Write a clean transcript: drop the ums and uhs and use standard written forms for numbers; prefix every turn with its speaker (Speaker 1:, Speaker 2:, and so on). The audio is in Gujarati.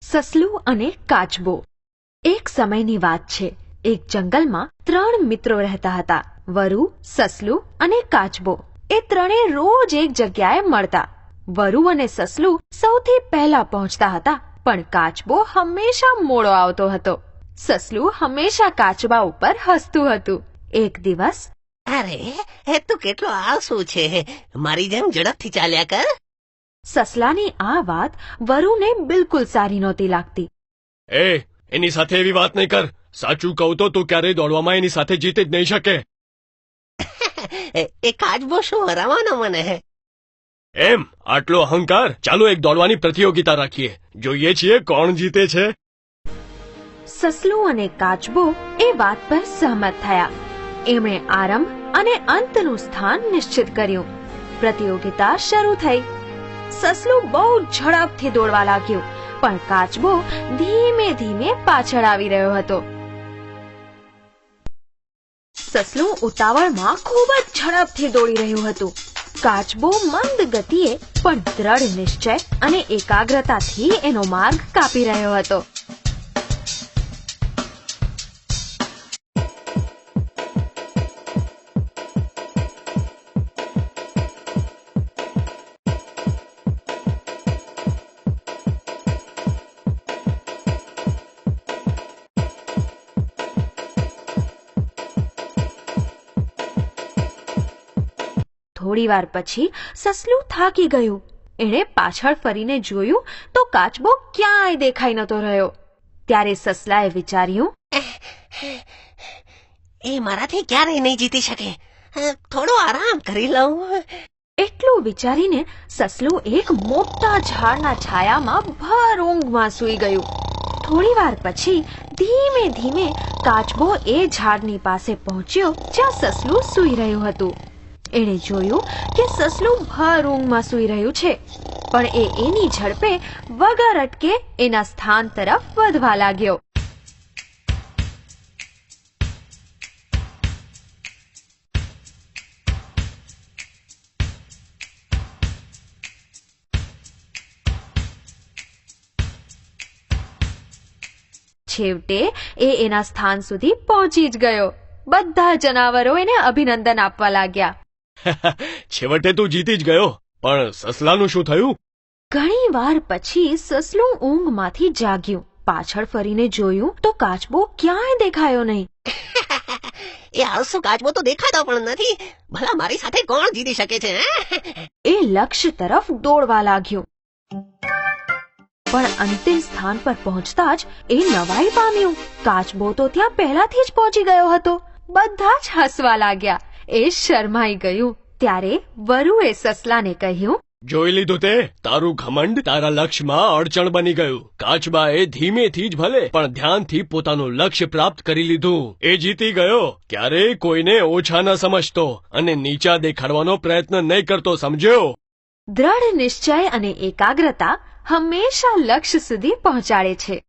Speaker 1: સસલું અને કાચબો. એક સમયની વાત છે. એક જંગલમાં 3 મિત્રો રહેતા હતા, વરુ, સસલું અને કાચબો. એ ત્રણેય રોજ એક જગ્યાએ મળતા. વરુ અને સસલું સૌથી પહેલા પહોંચતા હતા, પણ કાચબો હંમેશા મોડો આવતો હતો. સસલું હંમેશા કાચબા ઉપર હસતું હતું. એક દિવસ,
Speaker 2: અરે તું કેટલો આળસુ છે, મારી જેમ ઝડપથી ચાલ્યા કર.
Speaker 1: સસલાની આ વાત વરુને બિલકુલ સારી નહોતી લાગતી.
Speaker 3: એની સાથે એવી વાત નહીં કર. સાચું કહું તો તું ક્યારેય દોડવામાં એની સાથે જીતી જ નહીં શકે.
Speaker 2: એ કાચબો શું હરાવવાનો મને?
Speaker 3: એમ આટલો અહંકાર? ચાલો એક દોડવાની પ્રતિયોગિતા રાખીએ, જોઈએ છીએ કોણ જીતે છે.
Speaker 1: સસલું અને કાચબો એ વાત પર સહમત થયા. એમણે આરંભ અને અંતનું સ્થાન નિશ્ચિત કર્યું. પ્રતિયોગિતા શરૂ થઈ. સસલું બહુ ઝડપથી દોડવા લાગ્યું, પણ કાચબો ધીમે ધીમે પાછળ આવી રહ્યો હતો. સસલું ઉતાવળમાં ખૂબ જ ઝડપથી દોડી રહ્યું હતું. કાચબો મંદ ગતિએ પણ દ્રઢ નિશ્ચય અને એકાગ્રતાથી એનો માર્ગ કાપી રહ્યો હતો. થોડીવાર પછી સસલું થાકી ગયું. એણે પાછળ ફરીને જોયું તો કાચબો ક્યાંય દેખાઈ નતો રહ્યો. ત્યારે સસલાએ વિચાર્યું,
Speaker 2: એ મારાથી ક્યારેય નહીં જીતી શકે, થોડો આરામ કરી લઉં.
Speaker 1: એટલું વિચારીને સસલું એક મોટા ઝાડના છાયામાં ભર ઊંઘમાં સૂઈ ગયું. થોડીવાર પછી ધીમે ધીમે કાચબો એ ઝાડની પાસે પહોંચ્યો જ્યાં સસલું સૂઈ રહ્યું હતું. એણે જોયું કે સસલું ભર ઊંઘમાં સૂઈ રહ્યું છે, પણ એ એની ઝડપે વગર અટકે એના સ્થાન તરફ વધવા લાગ્યો. છેવટે એ એના સ્થાન સુધી પહોંચી જ ગયો. બધા જનાવરો એને અભિનંદન આપવા લાગ્યા.
Speaker 3: છેવટે તું જીતી જ ગયો, પણ સસલાનું શું થયું?
Speaker 1: ઘણી વાર પછી સસલું ઊંઘમાંથી જાગ્યું. પાછળ ફરીને જોયું તો કાચબો ક્યાંય દેખાયો નહીં.
Speaker 2: એ આળસુ કાચબો તો દેખાતો પણ નથી. ભલા મારી સાથે કોણ જીતી શકે છે?
Speaker 1: એ લક્ષ્ય તરફ દોડવા લાગ્યો, પણ અંતિમ સ્થાન પર પહોંચતા જ એ નવાઈ પામ્યું. કાચબો તો ત્યાં પહેલાથી જ પહોંચી ગયો હતો. બધા જ હસવા લાગ્યા. એ શરમાઈ ગયું. ત્યારે વરુએ સસલાને કહ્યું,
Speaker 3: જોઈ લીધું તે? તારું ઘમંડ તારા લક્ષ્યમાં અડચણ બની ગયું. કાચબાએ ધીમેથી જ ભલે પણ ધ્યાનથી પોતાનું લક્ષ્ય પ્રાપ્ત કરી લીધું. એ જીતી ગયો. ક્યારેય કોઈને ઓછા ન સમજતો અને નીચા દેખાડવાનો પ્રયત્ન નહીં કરતો, સમજ્યો?
Speaker 1: દ્રઢ નિશ્ચય અને એકાગ્રતા હંમેશા લક્ષ્ય સુધી પહોંચાડે છે.